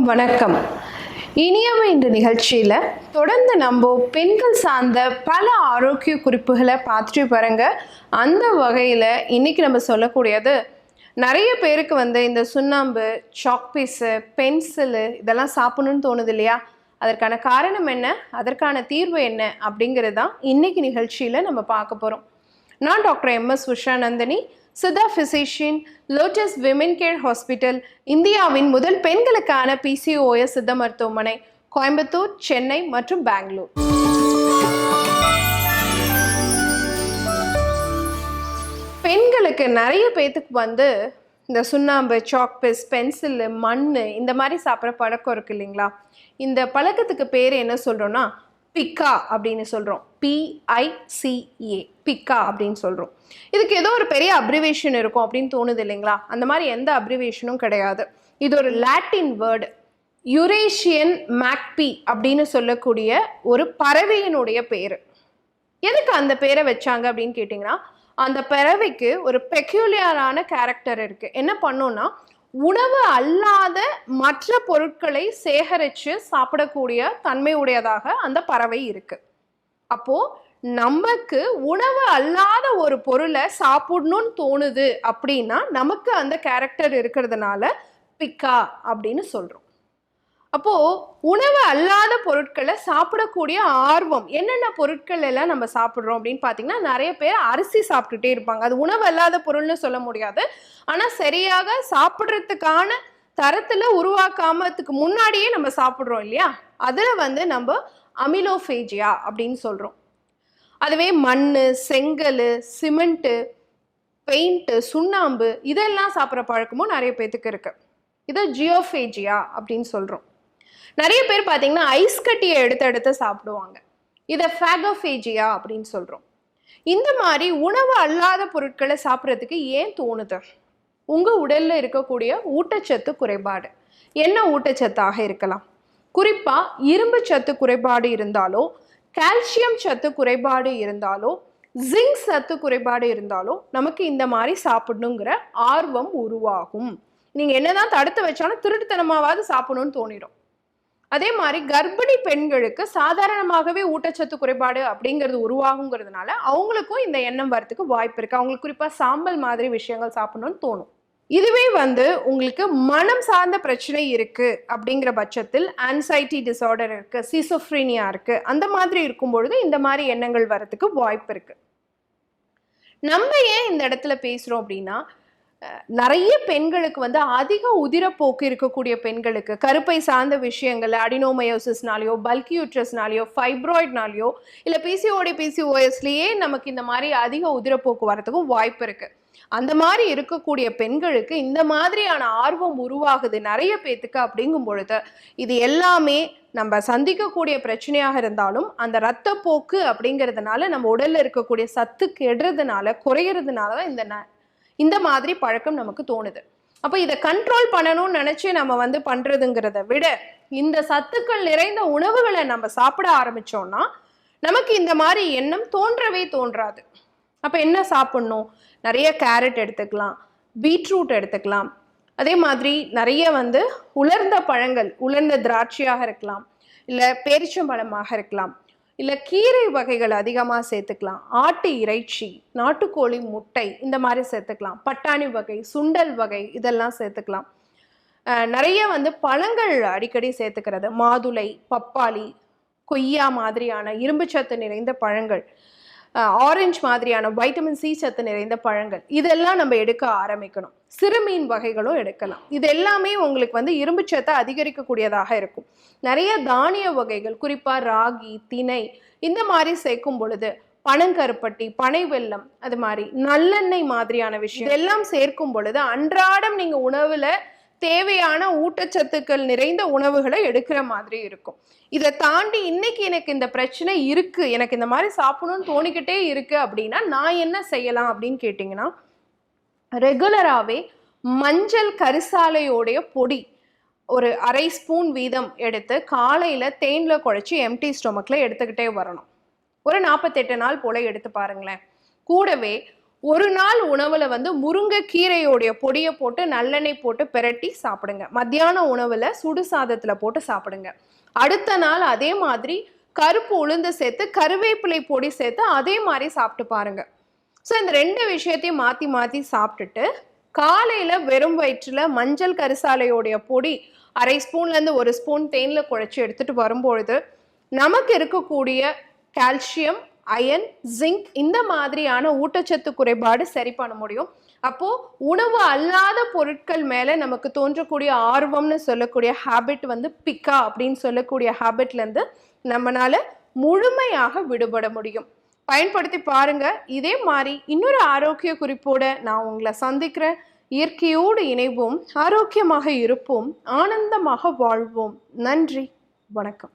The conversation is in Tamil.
வணக்கம். இனியவை இந்த நிகழ்ச்சியில் தொடர்ந்து நம்ம பெண்கள் சார்ந்த பல ஆரோக்கிய குறிப்புகளை பார்த்துட்டு பாருங்க. அந்த வகையில் இன்னைக்கு நம்ம சொல்லக்கூடியது, நிறைய பேருக்கு இந்த சுண்ணாம்பு, சாக் பீஸு, பென்சிலு இதெல்லாம் சாப்பிடணும்னு தோணுது இல்லையா? அதற்கான காரணம் என்ன, அதற்கான தீர்வு என்ன அப்படிங்கிறது தான் இன்னைக்கு நிகழ்ச்சியில் நம்ம பார்க்க போகிறோம். நான் doctor MS Usha Nandhini, Siddha physician, lotus women care hospital, இந்தியாவின் முதல் பெண்களுக்கான PCOS சித்த மருத்துவமனை, கோயம்புத்தூர், சென்னை மற்றும் பெங்களூர். பெண்களுக்கு நிறைய பேத்துக்கு இந்த சுண்ணாம்பு, சாக் பீஸ், பென்சிலு, மண் இந்த மாதிரி சாப்பிட்ற பழக்கம் இருக்கு இல்லைங்களா? இந்த பழக்கத்துக்கு பேர் என்ன சொல்கிறோன்னா பிக்கா அப்படின்னு சொல்கிறோம். PICA, பிக்கா அப்படின்னு சொல்கிறோம். இதுக்கு ஏதோ ஒரு பெரிய அப்ரிவேஷன் இருக்கும் அப்படின்னு தோணுது இல்லைங்களா? அந்த மாதிரி எந்த அப்ரிவேஷனும் கிடையாது. இது ஒரு லாட்டின் வேர்டு, யுரேஷியன் மேக்பி அப்படின்னு சொல்லக்கூடிய ஒரு பறவையினுடைய பேர். எதுக்கு அந்த பேரை வச்சாங்க அப்படின்னு கேட்டிங்கன்னா, அந்த பறவைக்கு ஒரு பெக்யூலியரான கேரக்டர் இருக்குது. என்ன பண்ணுன்னா, உணவு அல்லாத மற்ற பொருட்களை சேகரித்து சாப்பிடக்கூடிய தன்மை உடையதாக அந்த பறவை இருக்கு. அப்போ நமக்கு உணவு அல்லாத ஒரு பொருளை சாப்பிடணும்னு தோணுது அப்படின்னா நமக்கு அந்த கேரக்டர் இருக்கிறதுனால பிக்கா அப்படின்னு சொல்றோம். அப்போ உணவு அல்லாத பொருட்களை சாப்பிடக்கூடிய ஆர்வம், என்னென்ன பொருட்கள் எல்லாம் நம்ம சாப்பிட்றோம் அப்படின்னு பார்த்தீங்கன்னா, நிறைய பேர் அரிசி சாப்பிட்டுட்டே இருப்பாங்க. அது உணவு அல்லாத பொருள்னு சொல்ல முடியாது. ஆனால் சரியாக சாப்பிட்றதுக்கான தரத்தில் உருவாக்காமத்துக்கு முன்னாடியே நம்ம சாப்பிட்றோம் இல்லையா? அதில் நம்ம அமிலோஃபேஜியா அப்படின்னு சொல்கிறோம். அதுவே மண், செங்கல், சிமெண்ட்டு, பெயிண்ட்டு, சுண்ணாம்பு இதெல்லாம் சாப்பிட்ற பழக்கமும் நிறைய பேத்துக்கு இருக்கு. இதை ஜியோஃபேஜியா அப்படின்னு சொல்கிறோம். நிறைய பேர் பார்த்தீங்கன்னா ஐஸ் கட்டியை எடுத்து சாப்பிடுவாங்க. இதை ஃபேகோஃபேஜியா அப்படின்னு சொல்கிறோம். இந்த மாதிரி உணவு அல்லாத பொருட்களை சாப்பிட்றதுக்கு ஏன் தோணுது? உங்கள் உடலில் இருக்கக்கூடிய ஊட்டச்சத்து குறைபாடு, என்ன ஊட்டச்சத்தாக இருக்கலாம்? குறிப்பாக இரும்பு சத்து குறைபாடு இருந்தாலோ, கால்சியம் சத்து குறைபாடு இருந்தாலோ, ஜிங்க் சத்து குறைபாடு இருந்தாலோ நமக்கு இந்த மாதிரி சாப்பிடணுங்கிற ஆர்வம் உருவாகும். நீங்கள் என்னதான் தடுத்து வச்சாலும் திருட்டுத்தனமாவது சாப்பிடணும்னு தோணிடும். அதே மாதிரி கர்ப்பிணி பெண்களுக்கு சாதாரணமாகவே ஊட்டச்சத்து குறைபாடு அப்படிங்கிறது உருவாகுங்கிறதுனால அவங்களுக்கும் இந்த எண்ணம் வரத்துக்கு வாய்ப்பு இருக்குது. அவங்களுக்கு குறிப்பாக சாம்பல் மாதிரி விஷயங்கள் சாப்பிடணும்னு தோணும். இதுவே உங்களுக்கு மனம் சார்ந்த பிரச்சனை இருக்குது அப்படிங்கிற பட்சத்தில், ஆன்சைட்டி டிசார்டர் இருக்குது, சிசோஃப்ரீனியா இருக்குது, அந்த மாதிரி இருக்கும் பொழுது இந்த மாதிரி எண்ணங்கள் வரத்துக்கு வாய்ப்பு இருக்குது. நம்ம ஏன் இந்த இடத்துல பேசுகிறோம் அப்படின்னா, நிறைய பெண்களுக்கு அதிக உதிரப்போக்கு இருக்கக்கூடிய பெண்களுக்கு கருப்பை சார்ந்த விஷயங்கள், அடினோமயோசிஸ்னாலேயோ, பல்கி யூட்ரஸ்னாலேயோ, ஃபைப்ராய்ட்னாலேயோ, இல்லை PCOSலேயே நமக்கு இந்த மாதிரி அதிக உதிரப்போக்கு வரத்துக்கும் வாய்ப்பு இருக்குது. அந்த மாதிரி இருக்கக்கூடிய பெண்களுக்கு இந்த மாதிரியான ஆர்வம் உருவாகுது நிறைய பேத்துக்கு. அப்படிங்கும் பொழுது இது எல்லாமே நம்ம சந்திக்கக்கூடிய பிரச்சனையாக இருந்தாலும், அந்த இரத்தப்போக்கு அப்படிங்கிறதுனால நம்ம உடலில் இருக்கக்கூடிய சத்து கெடுறதுனால, குறையிறதுனால தான் இந்த மாதிரி பழக்கம் நமக்கு தோணுது. அப்போ இதை கண்ட்ரோல் பண்ணணும்னு நினச்சி நம்ம பண்ணுறதுங்கிறத விட, இந்த சத்துக்கள் நிறைந்த உணவுகளை நம்ம சாப்பிட ஆரம்பித்தோம்னா நமக்கு இந்த மாதிரி எண்ணம் தோன்றவே தோன்றாது. அப்போ என்ன சாப்பிட்ணும்? நிறைய கேரட் எடுத்துக்கலாம், பீட்ரூட் எடுத்துக்கலாம். அதே மாதிரி நிறைய உலர்ந்த பழங்கள், உலர்ந்த திராட்சையாக இருக்கலாம், இல்லை பேரிச்சம்பழமாக இருக்கலாம், இல்லை கீரை வகைகள் அதிகமாக சேர்த்துக்கலாம், ஆட்டு இறைச்சி, நாட்டுக்கோழி முட்டை இந்த மாதிரி சேர்த்துக்கலாம், பட்டாணி வகை, சுண்டல் வகை இதெல்லாம் சேர்த்துக்கலாம். நிறைய பழங்கள் அடிக்கடி சேர்த்துக்கிறது, மாதுளை, பப்பாளி, கொய்யா மாதிரியான இரும்பு சத்து நிறைந்த பழங்கள், ஆரஞ்சு மாதிரியான வைட்டமின் C சத்து நிறைந்த பழங்கள் இதெல்லாம் நம்ம எடுக்க ஆரம்பிக்கணும். சிறுமீன் வகைகளும் எடுக்கலாம். இது எல்லாமே உங்களுக்கு இரும்பு சத்தை அதிகரிக்கக்கூடியதாக இருக்கும். நிறைய தானிய வகைகள், குறிப்பாக ராகி, திணை இந்த மாதிரி சேர்க்கும் பொழுது பனங்கருப்பட்டி, பனை வெல்லம், அது மாதிரி நல்லெண்ணெய் மாதிரியான விஷயம் இதெல்லாம் சேர்க்கும் பொழுது அன்றாடம் நீங்கள் உணவில் தேவையான ஊட்டச்சத்துக்கள் நிறைந்த உணவுகளை எடுக்கிற மாதிரி இருக்கும். இதை தாண்டி இன்னைக்கு எனக்கு இந்த பிரச்சனை இருக்கு, எனக்கு இந்த மாதிரி சாப்பிடணும்னு தோணிக்கிட்டே இருக்கு அப்படின்னா நான் என்ன செய்யலாம் அப்படின்னு கேட்டிங்கன்னா, ரெகுலராகவே மஞ்சள் கரிசாலையோடைய பொடி ஒரு 1/2 ஸ்பூன் வீதம் எடுத்து காலையில் தேனில் குழைச்சி எம்டி ஸ்டொமக்கில் எடுத்துக்கிட்டே வரணும். ஒரு 48 நாள் போல் எடுத்து பாருங்களேன். கூடவே ஒரு நாள் உணவுல வந்து முருங்கைக்கீரையோடைய பொடியை போட்டு நல்லெண்ணெய் போட்டு பிரட்டி சாப்பிடுங்க. மத்தியான உணவுல சுடு சாதத்துல போட்டு சாப்பிடுங்க. அடுத்த நாள் அதே மாதிரி கருப்பு உளுந்து சேர்த்து கருவேப்பிலை பொடி சேர்த்து அதே மாதிரி சாப்பிட்டு பாருங்க. ஸோ இந்த 2 விஷயத்தையும் மாற்றி மாற்றி சாப்பிட்டுட்டு காலையில் வெறும் வயிற்றில் மஞ்சள் கரிசாலையோடைய பொடி 1/2 ஸ்பூன்லேருந்து 1 ஸ்பூன் தேனில் குழைச்சி எடுத்துகிட்டு வரும்பொழுது நமக்கு இருக்கக்கூடிய கால்சியம், அயன், ஜிங்க் இந்த மாதிரியான ஊட்டச்சத்து குறைபாடு சரி பண்ண முடியும். அப்போது உணவு அல்லாத பொருட்கள் மேலே நமக்கு தோன்றக்கூடிய ஆர்வம்னு சொல்லக்கூடிய ஹேபிட் வந்து பிக்கா அப்படின்னு சொல்லக்கூடிய ஹேபிட்லேருந்து நம்மளால முழுமையாக விடுபட முடியும். பயன்படுத்தி பாருங்க. இதே மாதிரி இன்னொரு ஆரோக்கிய குறிப்போட நான் உங்களை சந்திக்கிறேன். இயற்கையோடு இணைவோம், ஆரோக்கியமாக இருப்போம், ஆனந்தமாக வாழ்வோம். நன்றி, வணக்கம்.